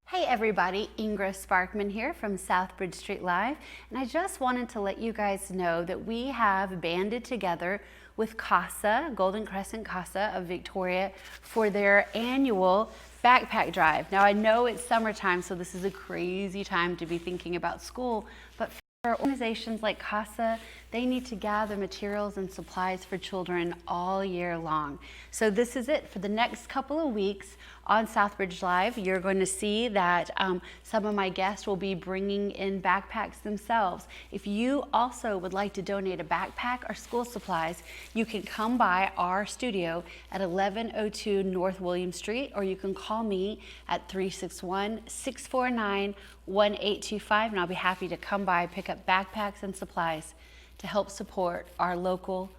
Hey everybody, Ingra Sparkman here from Southbridge Street Live, and I just wanted to let you guys know that we have banded together with CASA, Golden Crescent CASA of Victoria, for their annual backpack drive. Now I know it's summertime, so this is a crazy time to be thinking about school, but for organizations like CASA, they need to gather materials and supplies for children all year long. So this is it for the next couple of weeks on Southbridge Live. You're going to see that some of my guests will be bringing in backpacks themselves. If you also would like to donate a backpack or school supplies, you can come by our studio at 1102 North William Street, or you can call me at 361-649-1825, and I'll be happy to come by, pick up backpacks and supplies to help support our local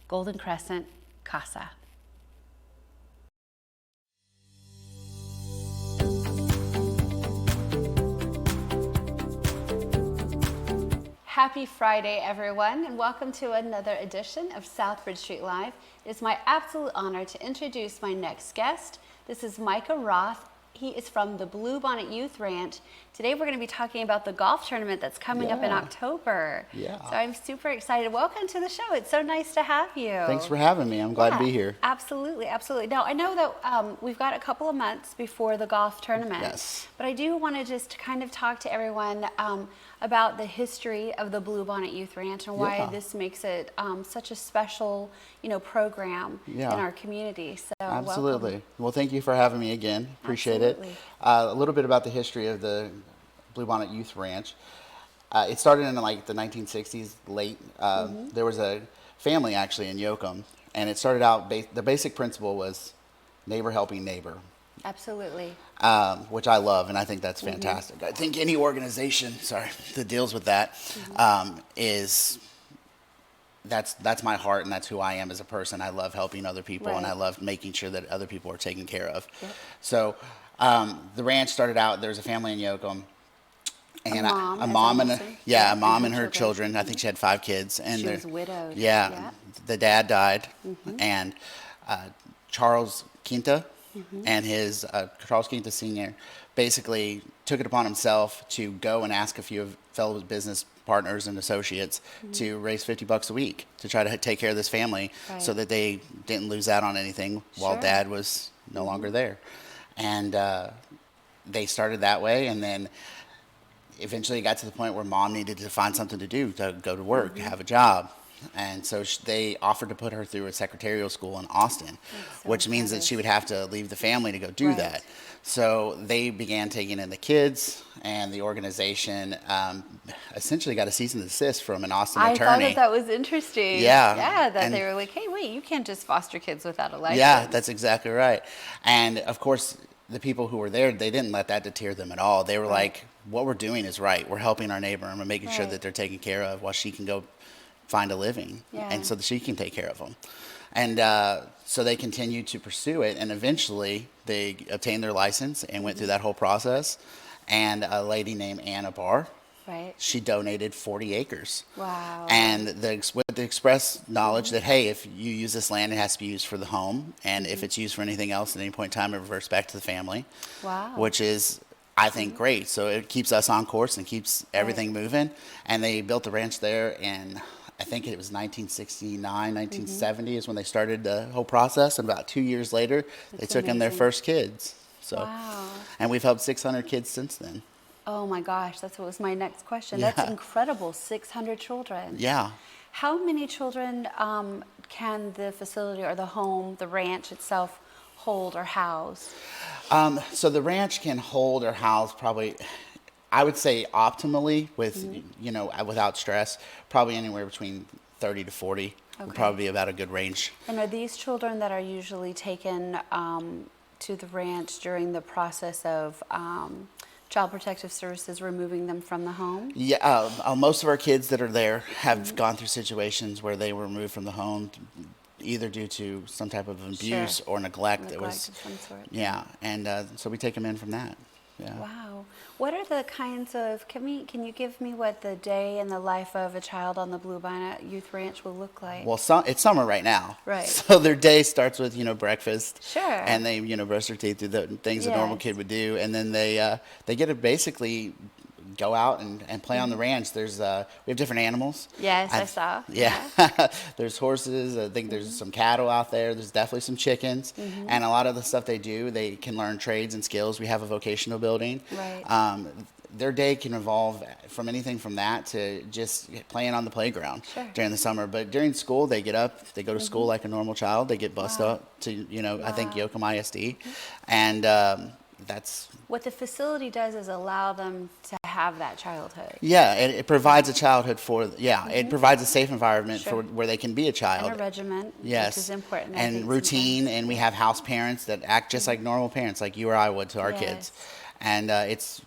Golden Crescent CASA. Happy Friday, everyone, and welcome to another edition of Southbridge Street Live. It is my absolute honor to introduce my next guest. This is Micah Roth. He is from the Bluebonnet Youth Ranch. Today we're going to be talking about the golf tournament that's coming up in October. Yeah. So I'm super excited. Welcome to the show. It's so nice to have you. Thanks for having me. I'm glad to be here. Absolutely, absolutely. Now, I know that we've got a couple of months before the golf tournament. Yes. But I do want to just kind of talk to everyone about the history of the Bluebonnet Youth Ranch and why this makes it such a special, program in our community. So Absolutely. welcome. Well, thank you for having me again. Appreciate it. A little bit about the history of the Bluebonnet Youth Ranch. It started in like the 1960s, late. There was a family actually in Yoakum, and it started out, the basic principle was neighbor helping neighbor. Absolutely. Which I love, and I think that's fantastic. I think any organization, that deals with that is, that's my heart, and that's who I am as a person. I love helping other people, and I love making sure that other people are taken care of. Yep. So the ranch started out, there was a family in Yoakum, and a mom and her children. I think she had 5 kids. And she was widowed. Yeah, the dad died, and Charles Quinta and his Charles Quinta Sr. basically took it upon himself to go and ask a few of fellow business partners and associates to raise $50 a week to try to take care of this family so that they didn't lose out on anything while dad was no longer there. And they started that way, and then eventually it got to the point where mom needed to find something to do, to go to work, have a job. And so they offered to put her through a secretarial school in Austin, which means that she would have to leave the family to go do that. So they began taking in the kids, and the organization essentially got a cease and desist from an Austin attorney. I thought that was interesting. Yeah. That they were like, hey, wait, you can't just foster kids without a license. Yeah, that's exactly right. And of course, the people who were there, they didn't let that deter them at all. They were like, what we're doing is right. We're helping our neighbor, and we're making sure that they're taken care of while she can go find a living, and so that she can take care of them. And so they continued to pursue it, and eventually they obtained their license and went through that whole process. And a lady named Anna Barr, she donated 40 acres. Wow. And with the express knowledge that, hey, if you use this land, it has to be used for the home, and if it's used for anything else at any point in time, it reverts back to the family. Wow. Which is, I think, great. So it keeps us on course and keeps everything moving. And they built the ranch there in, I think it was 1969, 1970 is when they started the whole process. And about 2 years later, they took in their first kids. So, and we've helped 600 kids since then. Oh my gosh, that's what was my next question. That's incredible, 600 children. Yeah. How many children can the facility or the home, the ranch itself, hold or house? So the ranch can hold or house probably, I would say optimally with, without stress, probably anywhere between 30 to 40 would probably be about a good range. And are these children that are usually taken to the ranch during the process of Child Protective Services removing them from the home? Yeah, most of our kids that are there have gone through situations where they were removed from the home, either due to some type of abuse or neglect. Neglect of some sort. Yeah, and so we take them in from that. Yeah. Wow. What are the kinds of, can you give me what the day in the life of a child on the Bluebonnet Youth Ranch will look like? Well, it's summer right now. Right. So their day starts with, breakfast. Sure. And they, brush their teeth, do the things a normal Yes. kid would do. And then they get to basically go out and play on the ranch. There's we have different animals. Yes, I saw. Yeah. There's horses. I think there's some cattle out there. There's definitely some chickens. And a lot of the stuff they do, they can learn trades and skills. We have a vocational building. Right. Their day can evolve from anything from that to just playing on the playground during the summer. But during school, they get up, they go to school like a normal child. They get bused up to, I think Yoakum ISD. And that's... What the facility does is allow them to have that childhood. Yeah, it provides a childhood for, it provides a safe environment for where they can be a child. And a regiment, Yes. which is important. I And think, routine, sometimes. and we have house parents that act just like normal parents, like you or I would to our Yes. kids. And it's...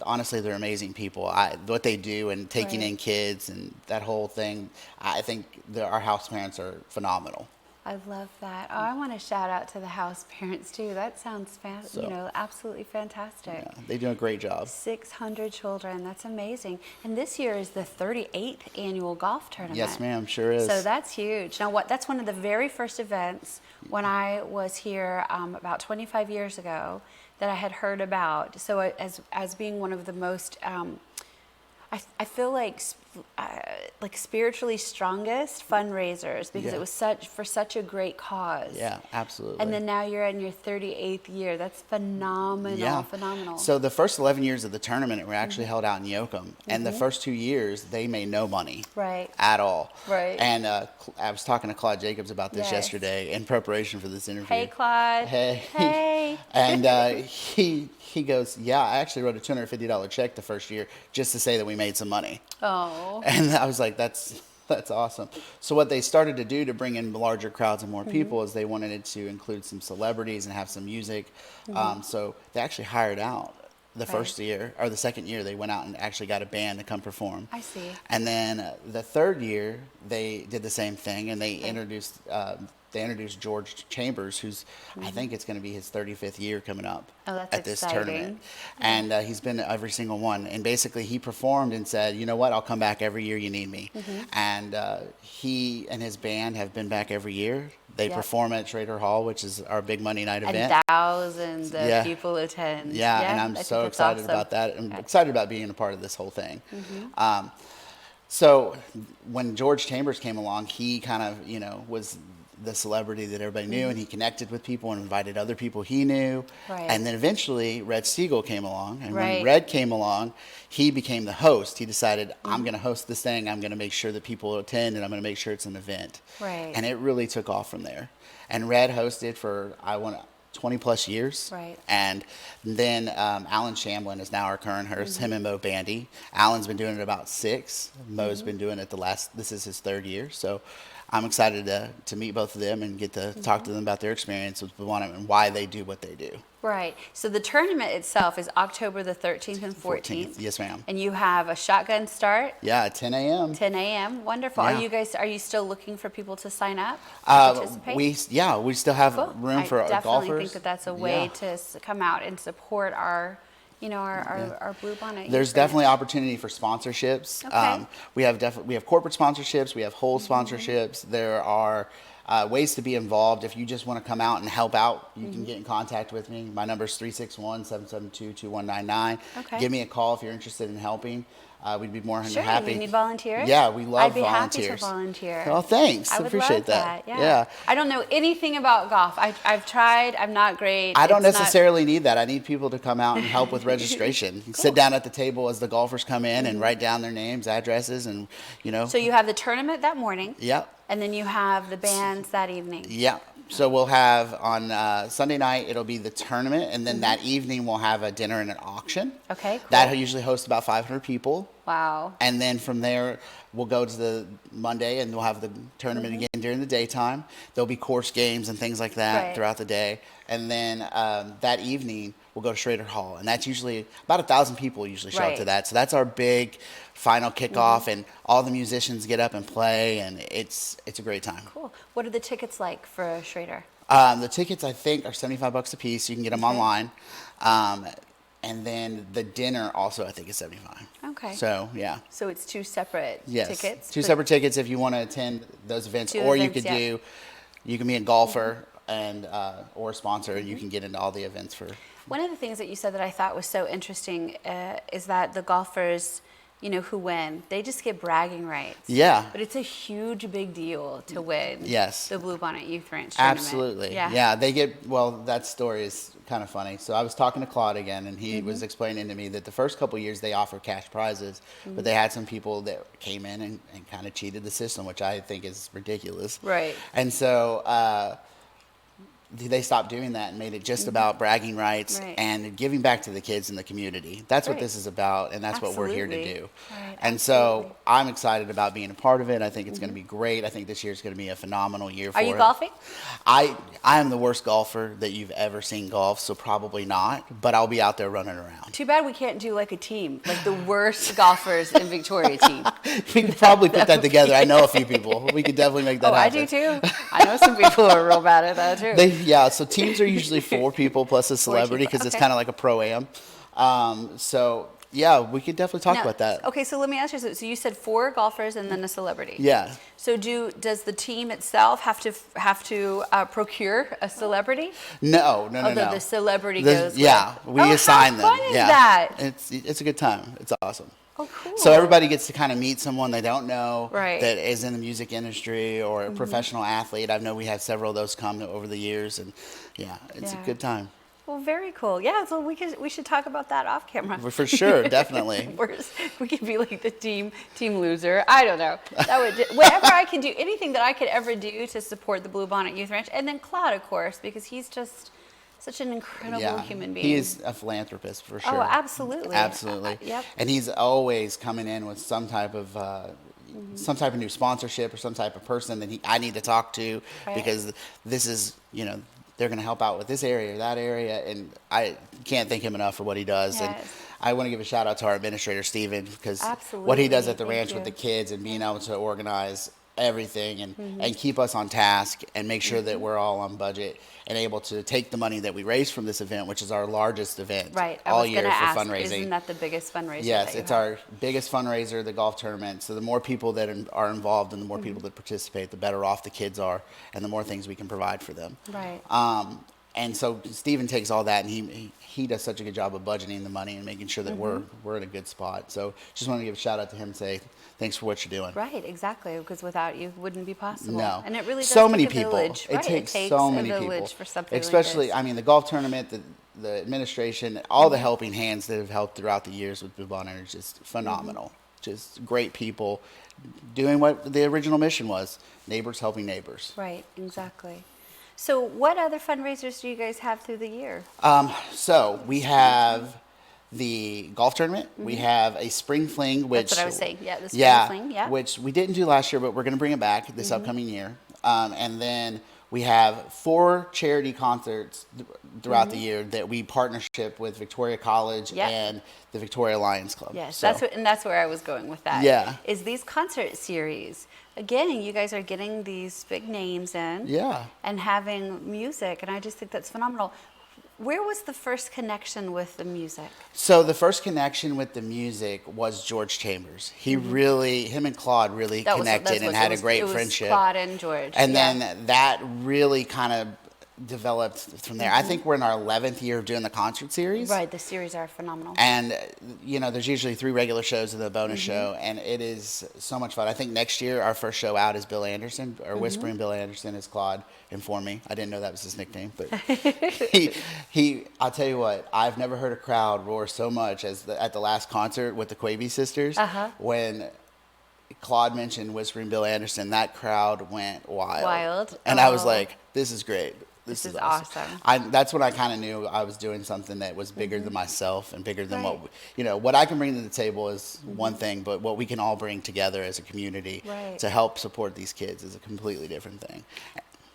honestly, they're amazing people. What they do and taking in kids and that whole thing, I think our house parents are phenomenal. I love that. Oh, I want to shout out to the house parents too. That sounds absolutely fantastic. Yeah, they do a great job. 600 children. That's amazing. And this year is the 38th annual golf tournament. Yes, ma'am. Sure is. So that's huge. Now, that's one of the very first events when I was here about 25 years ago that I had heard about. So as being one of the most, I feel like spiritually strongest fundraisers because it was for such a great cause. Yeah, absolutely. And then now you're in your 38th year. That's phenomenal. Yeah. Phenomenal. So the first 11 years of the tournament were actually held out in Yoakum, and the first 2 years they made no money. Right. At all. Right. And I was talking to Claude Jacobs about this yesterday in preparation for this interview. Hey, Claude. Hey. Hey. And he goes, yeah, I actually wrote a $250 check the first year just to say that we made some money. Oh. And I was like, that's awesome. So what they started to do to bring in larger crowds and more people is they wanted it to include some celebrities and have some music. So they actually hired out the first year, or the second year, they went out and actually got a band to come perform. I see. And then the third year, they did the same thing, and they introduced George Chambers, who's I think it's going to be his 35th year coming up at this tournament. And he's been to every single one. And basically he performed and said, you know what, I'll come back every year you need me. And he and his band have been back every year. They perform at Schrader Hall, which is our big Monday night event. And thousands of people attend. Yeah, and I'm so excited about that. I'm excited about being a part of this whole thing. So when George Chambers came along, he kind of, was the celebrity that everybody knew, and he connected with people and invited other people he knew. And then eventually Red Siegel came along, and when Red came along, he became the host. He decided, I'm going to host this thing, I'm going to make sure that people attend, and I'm going to make sure it's an event. And it really took off from there. And Red hosted for 20 plus years. And then Alan Shamlin is now our current host, him and Mo Bandy. Alan's been doing it about 6. Mo's been doing it this is his 3rd year. So I'm excited to meet both of them and get to talk to them about their experience with Bluebonnet and why they do what they do. Right. So the tournament itself is October the 13th and 14th. Yes, ma'am. And you have a shotgun start. Yeah, at 10 a.m. 10 a.m. Wonderful. Yeah. Are you still looking for people to sign up, participate? We still have room for I definitely golfers. think that's a way to come out and support our Bluebonnet. There's definitely opportunity for sponsorships. Okay. We have corporate sponsorships. We have whole sponsorships. There are ways to be involved. If you just want to come out and help out, you can get in contact with me. My number is 361-772-2199. Okay. Give me a call if you're interested in helping. We'd be more than Sure. happy. You need volunteers? Yeah, we love I'd be volunteers. happy to volunteer. Oh, thanks. I would appreciate love that. Yeah. I don't know anything about golf. I've tried. I'm not great. I don't necessarily need that. I need people to come out and help with registration. You sit down at the table as the golfers come in and write down their names, addresses, and So you have the tournament that morning. Yep. And then you have the bands that evening. Yeah. So we'll have on Sunday night, it'll be the tournament. And then that evening, we'll have a dinner and an auction. Okay, cool. That usually hosts about 500 people. Wow. And then from there, we'll go to the Monday and we'll have the tournament again during the daytime. There'll be course games and things like that throughout the day. And then that evening, we'll go to Schrader Hall. And that's usually about 1,000 people usually show up to that. So that's our big final kickoff, and all the musicians get up and play, and it's a great time. Cool. What are the tickets like for Schrader? The tickets, I think, are $75 a piece. You can get them online. and then the dinner also I think is $75. Okay. So yeah. So it's two separate Yes. tickets. Two separate tickets if you want to attend those events, Two or events, you can be a golfer and or a sponsor, and you can get into all the events for. One of the things that you said that I thought was so interesting is that the golfers, who win, they just get bragging rights. Yeah. But it's a huge, big deal to win. Yes. The Bluebonnet Youth Ranch tournament. Absolutely. Yeah. They get, well, that story is kind of funny. So I was talking to Claude again, and he was explaining to me that the first couple years they offer cash prizes, but they had some people that came in and kind of cheated the system, which I think is ridiculous. Right. And so they stopped doing that and made it just about bragging rights and giving back to the kids in the community. That's what this is about, and that's what we're here to do. Right. And so I'm excited about being a part of it. I think it's going to be great. I think this year is going to be a phenomenal year for it. Are you golfing? I am the worst golfer that you've ever seen golf, so probably not, but I'll be out there running around. Too bad we can't do like a team, like the worst golfers in Victoria team. We could probably put that together. I know a few people. We could definitely make that happen. I do too. I know some people who are real bad at that too. Yeah, so teams are usually 4 people plus a celebrity because it's kind of like a pro-am. So, yeah, we could definitely talk about that. Okay, so let me ask you, so you said 4 golfers and then a celebrity. Yeah. So does the team itself have to procure a celebrity? No. Although the celebrity goes Yeah, with. we assign them. How fun is that? It's a good time. It's awesome. Oh, cool. So everybody gets to kind of meet someone they don't know Right. that is in the music industry or a professional athlete. I know we had several of those come over the years, and it's a good time. Well, very cool. Yeah, so we should talk about that off camera. For sure, definitely. We could be like the team loser. I don't know. That would whatever I can do, anything that I could ever do to support the Bluebonnet Youth Ranch, and then Claude, of course, because he's just such an incredible human being. He is a philanthropist for sure. Oh, absolutely. Absolutely. Yep. And he's always coming in with some type of new sponsorship or some type of person that I need to talk to because this is, they're going to help out with this area or that area. And I can't thank him enough for what he does. Yes. And I want to give a shout out to our administrator, Steven, because what he does at the ranch with the kids and being able to organize everything and keep us on task and make sure that we're all on budget and able to take the money that we raise from this event, which is our largest event all year for fundraising. Isn't that the biggest fundraiser? Yes, it's our biggest fundraiser, the golf tournament. So the more people that are involved and the more people that participate, the better off the kids are and the more things we can provide for them. Right. And so Steven takes all that and he does such a good job of budgeting the money and making sure that we're in a good spot. So just want to give a shout out to him and say thanks for what you're doing. Right, exactly, because without you, it wouldn't be possible. No. And it really does so take many a people. village. It takes so many a village people. For something especially, like this. I mean, the golf tournament, the administration, all the helping hands that have helped throughout the years with Bluebonnet are just phenomenal. Just great people doing what the original mission was, neighbors helping neighbors. Right, exactly. So what other fundraisers do you guys have through the year? So we have the golf tournament. We have a spring fling, which That's what I was saying. Yeah, the spring fling. Yeah. Which we didn't do last year, but we're going to bring it back this upcoming year. And then we have 4 charity concerts throughout the year that we partnership with Victoria College and the Victoria Lions Club. Yes, so, that's where I was going with that. Yeah. Is these concert series. Again, you guys are getting these big names in. Yeah. And having music, and I just think that's phenomenal. Where was the first connection with the music? So the first connection with the music was George Chambers. He him and Claude really connected and had a great friendship. Claude and George. And then that really kind of developed from there. I think we're in our 11th year of doing the concert series. Right, the series are phenomenal. And, there's usually 3 regular shows and the bonus show, and it is so much fun. I think next year our first show out is Bill Anderson, or Whispering Bill Anderson, as Claude informed me. I didn't know that was his nickname, but I'll tell you what, I've never heard a crowd roar so much as at the last concert with the Quavy sisters. When Claude mentioned Whispering Bill Anderson, that crowd went wild. And I was like, this is great. This is awesome. That's when I kind of knew I was doing something that was bigger than myself and bigger than what I can bring to the table is one thing, but what we can all bring together as a community to help support these kids is a completely different thing.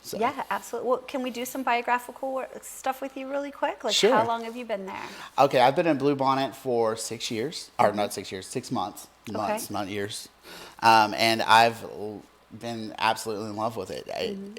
So. Yeah, absolutely. Well, can we do some biographical stuff with you really quick? Like, sure. How long have you been there? Okay, I've been in Bluebonnet for 6 years, or not 6 years, 6 months, not years. And I've been absolutely in love with it.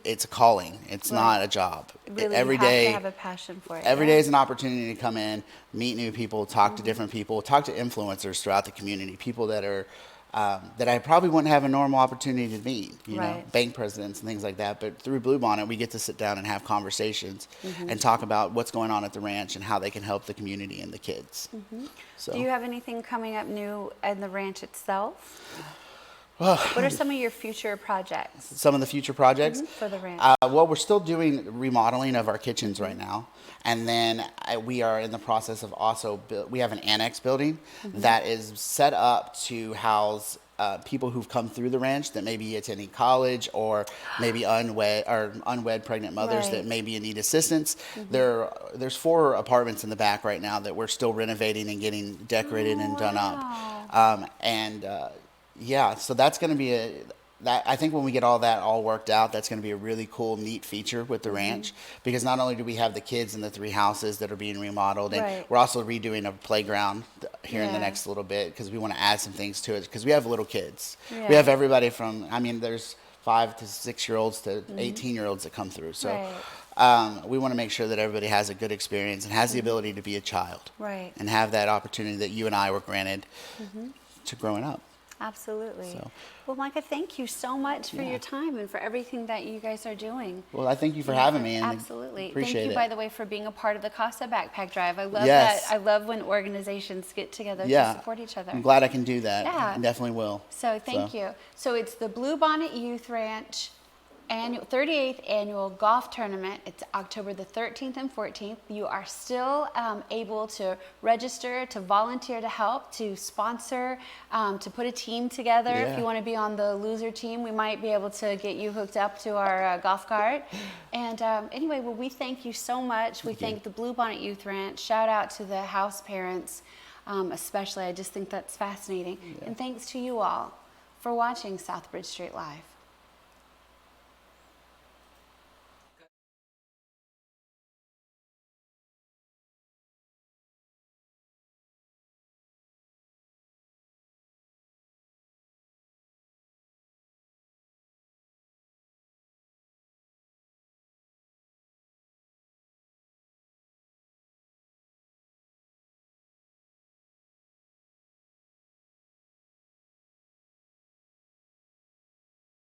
It's a calling. It's not a job. Really, Every you have day, to have a passion for it. every yeah. day is an opportunity to come in, meet new people, talk to different people, talk to influencers throughout the community, people that are that I probably wouldn't have a normal opportunity to meet, you know, Right. bank presidents and things like that. But through Bluebonnet, we get to sit down and have conversations and talk about what's going on at the ranch and how they can help the community and the kids. So. Do you have anything coming up new in the ranch itself? What are some of your future projects Some of the future projects. for the ranch? Well, we're still doing remodeling of our kitchens right now, and then we are in the process of also we have an annex building that is set up to house people who've come through the ranch that may be attending college or maybe unwed pregnant mothers Right. that maybe need assistance. There's 4 apartments in the back right now that we're still renovating and getting decorated and done up, yeah, so that's going to be I think when we get all that all worked out, that's going to be a really cool, neat feature with the ranch, because not only do we have the kids in the 3 houses that are being remodeled, and Right. we're also redoing a playground here in the Yeah. next little bit, because we want to add some things to it, because we have little kids. Yeah. We have everybody from, I mean, there's 5 to 6-year-olds to 18-year-olds that come through. So Right. we want to make sure that everybody has a good experience and has the ability to be a child. Right. And have that opportunity that you and I were granted to growing up. Absolutely. So. Well, Micah, thank you so much for your time and for everything that you guys are doing. Well, I thank you for having me. And Absolutely. Appreciate Thank you, it. by the way, for being a part of the Casa Backpack Drive. I love Yes. that. I love when organizations get together Yeah. to support each other. I'm glad I can do that. Yeah. I definitely will. So thank you. So it's the Bluebonnet Youth Ranch 38th annual golf tournament. It's October the 13th and 14th. You are still able to register, to volunteer to help, to sponsor, to put a team together. If Yeah. you want to be on the loser team, we might be able to get you hooked up to our golf cart. And anyway, well, we thank you so much. We thank the Bluebonnet Youth Ranch. Shout out to the house parents, especially. I just think that's fascinating. And thanks to you all for watching Southbridge Street Live.